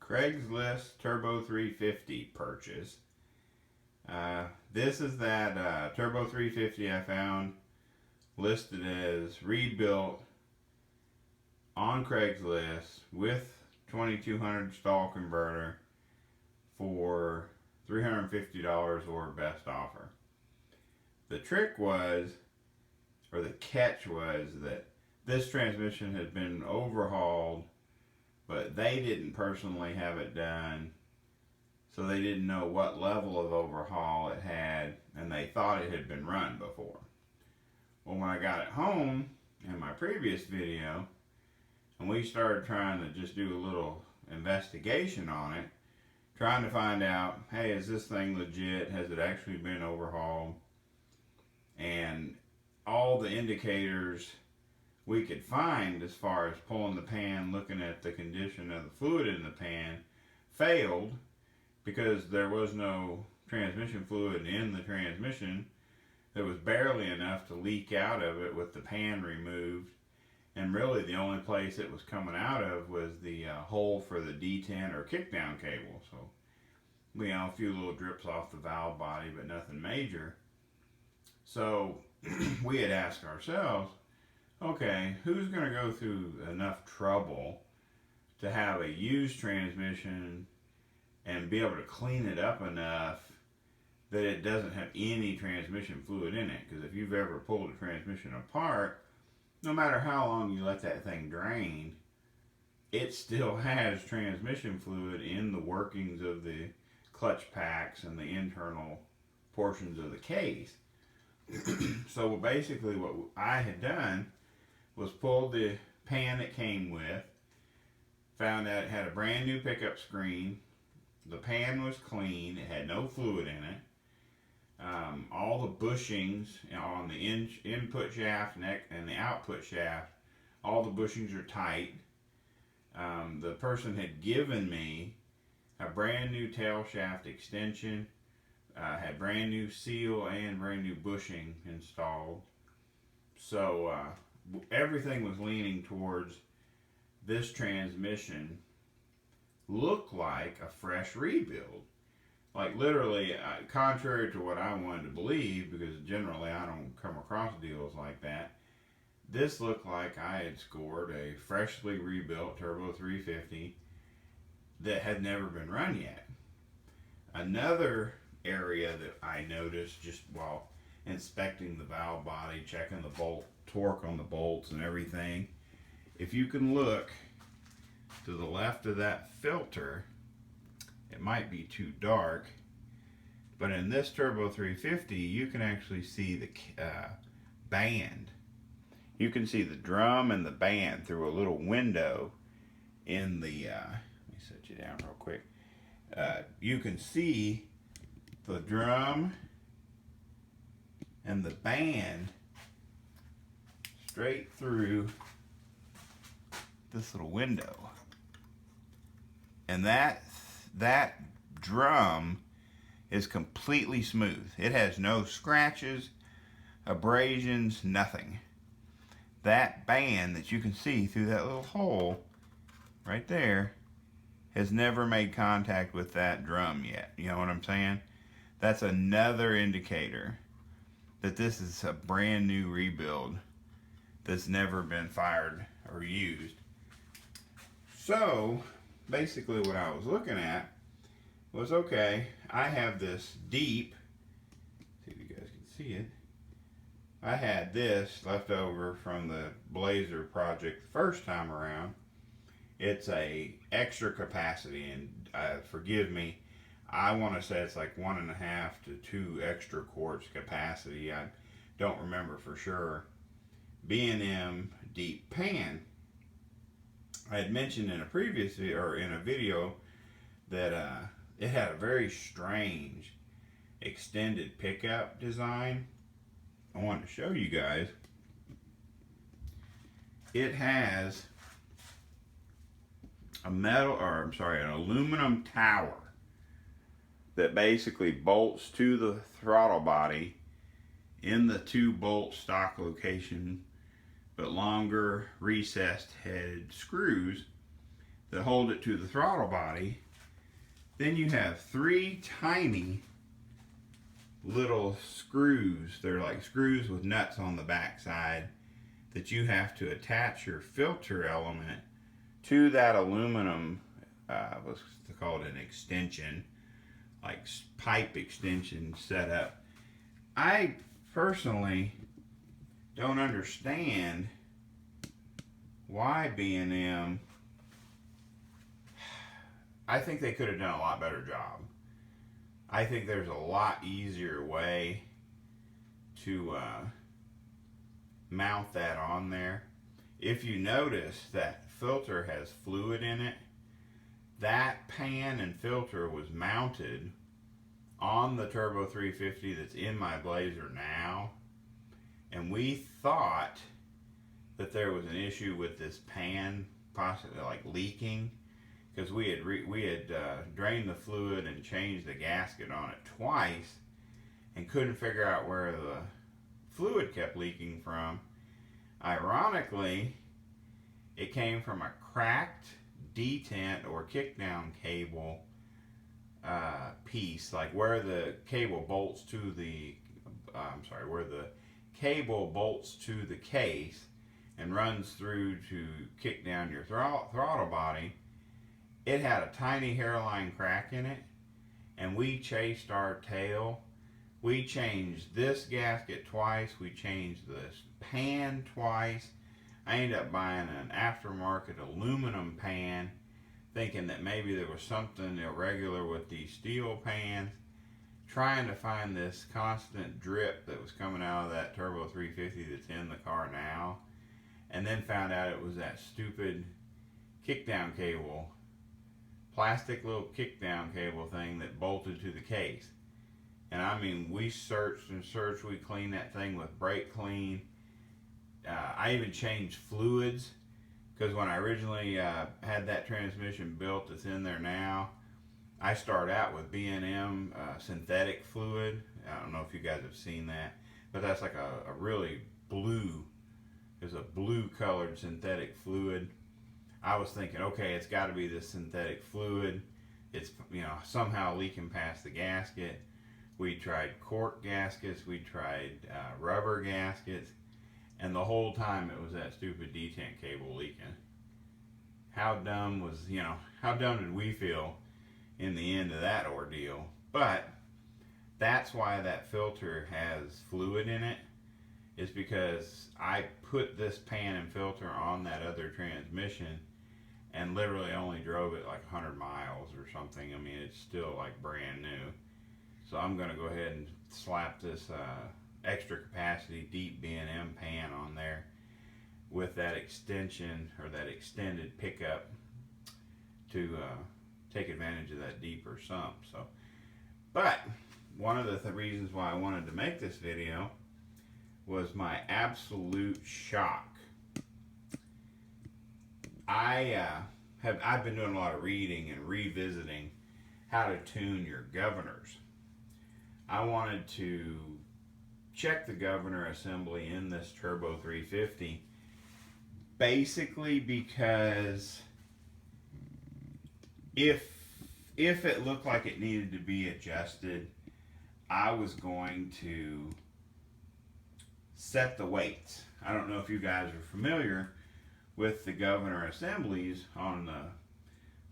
Craigslist Turbo 350 purchase. This is that Turbo 350 I found listed as rebuilt on Craigslist with 2200 stall converter for $350 or best offer. The trick was, or the catch was, that this transmission had been overhauled, but they didn't personally have it done, so they didn't know what level of overhaul it had, and they thought it had been run before. Well, when I got it home in my previous video, and we started trying to just do a little investigation on it, trying to find out, hey, is this thing legit? Has it actually been overhauled? And all the indicators we could find as far as pulling the pan, looking at the condition of the fluid in the pan, failed because there was no transmission fluid in the transmission. There was barely enough to leak out of it with the pan removed, and really the only place it was coming out of was the hole for the detent or kickdown cable. So we had a few little drips off the valve body, but nothing major. So we had asked ourselves, okay, who's going to go through enough trouble to have a used transmission and be able to clean it up enough that it doesn't have any transmission fluid in it? Because if you've ever pulled a transmission apart, no matter how long you let that thing drain, it still has transmission fluid in the workings of the clutch packs and the internal portions of the case. So basically what I had done was pulled the pan it came with, found out it had a brand new pickup screen, the pan was clean, it had no fluid in it, all the bushings on the input shaft and the output shaft, all the bushings are tight. The person had given me a brand new tail shaft extension, had brand new seal and brand new bushing installed. So everything was leaning towards this transmission looked like a fresh rebuild. Like literally, contrary to what I wanted to believe, because generally I don't come across deals like that, this looked like I had scored a freshly rebuilt Turbo 350 that had never been run yet. Another area that I noticed just while inspecting the valve body, checking the bolt torque on the bolts and everything, if you can look to the left of that filter, it might be too dark, but in this Turbo 350 you can actually see the band. You can see the drum and the band through a little window in the let me set you down real quick. You can see the drum and the band straight through this little window. And that drum is completely smooth. It has no scratches, abrasions, nothing. That band that you can see through that little hole right there has never made contact with that drum yet. You know what I'm saying? That's another indicator that this is a brand new rebuild that's never been fired or used. So basically what I was looking at was, okay, I have this deep, see if you guys can see it, I had this left over from the Blazer project the first time around. It's a extra capacity, and forgive me, I want to say it's like 1.5 to 2 extra quarts capacity. I don't remember for sure. B&M deep pan. I had mentioned in a previous video, or in a video, that it had a very strange extended pickup design. I wanted to show you guys. It has an aluminum tower that basically bolts to the throttle body in the 2-bolt stock location, but longer recessed head screws that hold it to the throttle body. Then you have 3 tiny little screws. They're like screws with nuts on the back side that you have to attach your filter element to that aluminum, what's called an extension, like pipe extension setup. I personally don't understand why B&M, I think they could have done a lot better job. I think there's a lot easier way to mount that on there. If you notice, that filter has fluid in it. That pan and filter was mounted on the Turbo 350 that's in my Blazer now, and we thought that there was an issue with this pan possibly like leaking, because we had drained the fluid and changed the gasket on it twice and couldn't figure out where the fluid kept leaking from. Ironically, it came from a cracked detent or kickdown cable piece, like where the cable bolts to the where the cable bolts to the case and runs through to kick down your throttle body. It had a tiny hairline crack in it, and we chased our tail. We changed this gasket twice. We changed this pan twice. I ended up buying an aftermarket aluminum pan, thinking that maybe there was something irregular with these steel pans, trying to find this constant drip that was coming out of that Turbo 350 that's in the car now, and then found out it was that stupid kickdown cable, plastic little kickdown cable thing that bolted to the case. And I mean, we searched and searched. We cleaned that thing with brake clean. I even changed fluids, because when I originally had that transmission built that's in there now, I start out with B&M synthetic fluid. I don't know if you guys have seen that, but that's like a really blue, there's a blue colored synthetic fluid. I was thinking, okay, it's got to be this synthetic fluid. It's, somehow leaking past the gasket. We tried cork gaskets, we tried rubber gaskets, and the whole time it was that stupid detent cable leaking. How dumb did we feel in the end of that ordeal? But that's why that filter has fluid in it, is because I put this pan and filter on that other transmission and literally only drove it like 100 miles or something. I mean, it's still like brand new. So I'm going to go ahead and slap this extra capacity deep B&M pan on there with that extension or that extended pickup to take advantage of that deeper sump. So, but one of the reasons why I wanted to make this video was my absolute shock. I've been doing a lot of reading and revisiting how to tune your governors. I wanted to check the governor assembly in this Turbo 350, basically because if it looked like it needed to be adjusted, I was going to set the weights. I don't know if you guys are familiar with the governor assemblies on the,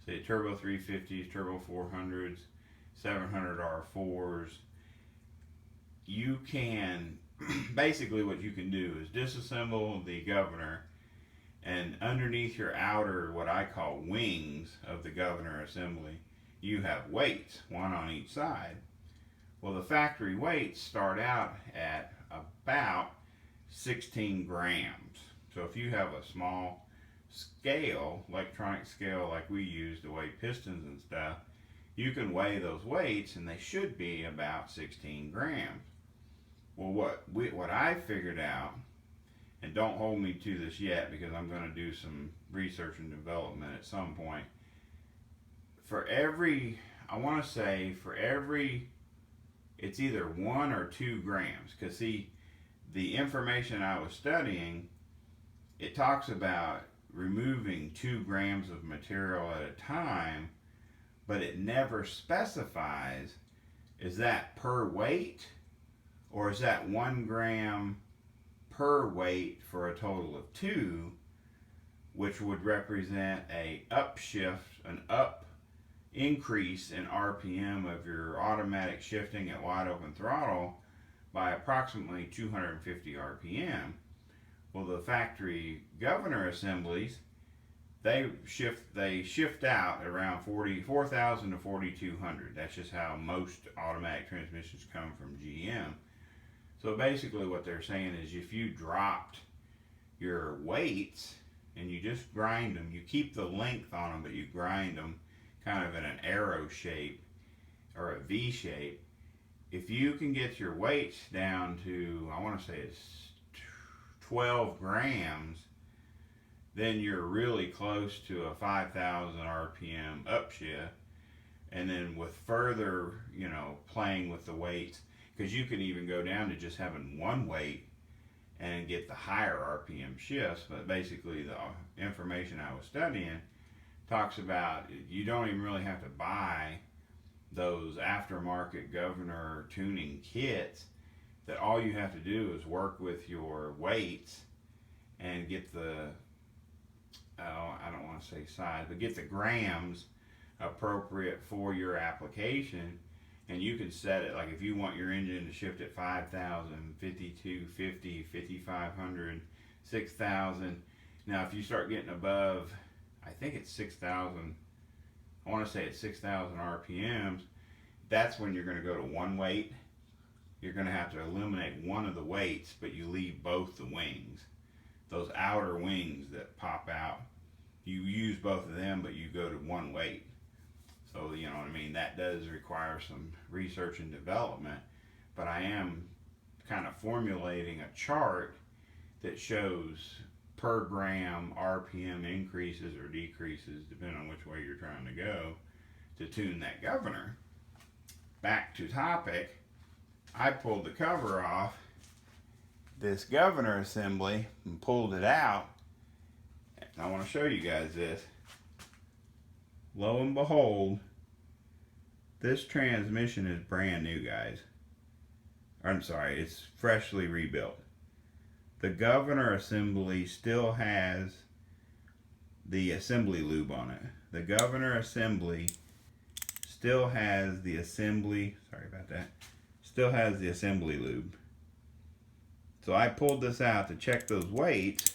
say, Turbo 350s, Turbo 400s, 700R4s. You can, basically what you can do is disassemble the governor, and underneath your outer, what I call wings of the governor assembly, you have weights, one on each side. Well, the factory weights start out at about 16 grams. So if you have a small scale, electronic scale like we use to weigh pistons and stuff, you can weigh those weights and they should be about 16 grams. Well, what I figured out, and don't hold me to this yet because I'm going to do some research and development at some point, for every, it's either 1 or 2 grams. Because see, the information I was studying, it talks about removing 2 grams of material at a time, but it never specifies, is that per weight or is that 1 gram per weight for a total of 2, which would represent a upshift, an up increase in RPM of your automatic shifting at wide open throttle by approximately 250 RPM. Well, the factory governor assemblies, they shift out around 4,000 to 4,200. That's just how most automatic transmissions come from GM. So basically what they're saying is if you dropped your weights and you just grind them, you keep the length on them, but you grind them kind of in an arrow shape or a V shape. If you can get your weights down to, I want to say it's 12 grams, then you're really close to a 5,000 RPM upshift. And then with further, playing with the weights, because you can even go down to just having one weight and get the higher RPM shifts. But basically the information I was studying talks about you don't even really have to buy those aftermarket governor tuning kits, that all you have to do is work with your weights and get the, I don't want to say size, but get the grams appropriate for your application. And you can set it, like if you want your engine to shift at 5,000, 5,250, 5,500, 6,000. Now if you start getting above, I think it's 6,000, I want to say it's 6,000 RPMs, that's when you're going to go to one weight. You're going to have to eliminate one of the weights, but you leave both the wings. Those outer wings that pop out, you use both of them, but you go to one weight. So, you know what I mean? That does require some research and development, but I am kind of formulating a chart that shows per gram RPM increases or decreases, depending on which way you're trying to go, to tune that governor. Back to topic, I pulled the cover off this governor assembly and pulled it out. And I want to show you guys this. Lo and behold, this transmission is brand new, guys. I'm sorry, it's freshly rebuilt. The governor assembly still has the assembly lube on it. The governor assembly still has the assembly, sorry about that, still has the assembly lube. So I pulled this out to check those weights.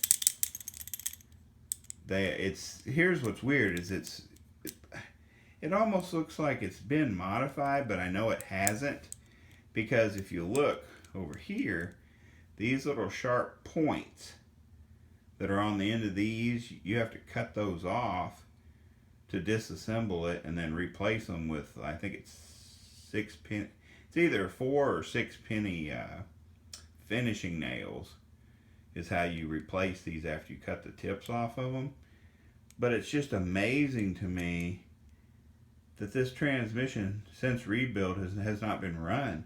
Here's what's weird is it almost looks like it's been modified, but I know it hasn't, because if you look over here, these little sharp points that are on the end of these, you have to cut those off to disassemble it and then replace them with, I think it's 6 penny, it's either 4 or 6 penny finishing nails is how you replace these after you cut the tips off of them. But it's just amazing to me that this transmission, since rebuilt, has not been run.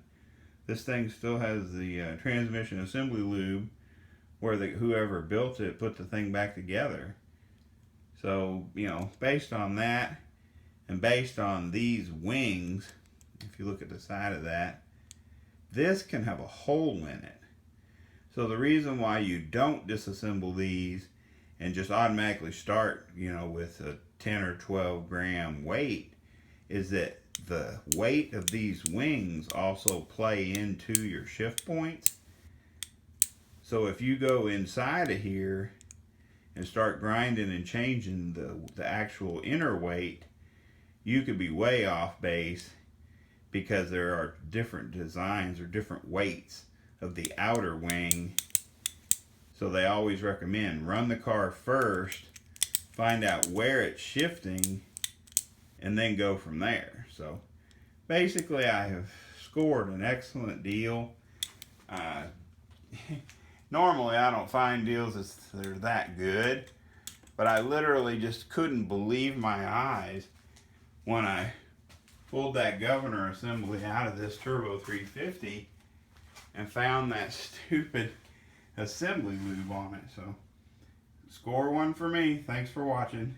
This thing still has the transmission assembly lube where whoever built it put the thing back together. So, based on that and based on these wings, if you look at the side of that, this can have a hole in it. So the reason why you don't disassemble these and just automatically start, with a 10 or 12 gram weight is that the weight of these wings also play into your shift points. So if you go inside of here and start grinding and changing the actual inner weight, you could be way off base because there are different designs or different weights of the outer wing. So they always recommend run the car first, find out where it's shifting, and then go from there. So basically I have scored an excellent deal. Normally I don't find deals that are that good, but I literally just couldn't believe my eyes when I pulled that governor assembly out of this Turbo 350 and found that stupid assembly lube on it. So Score one for me. Thanks for watching.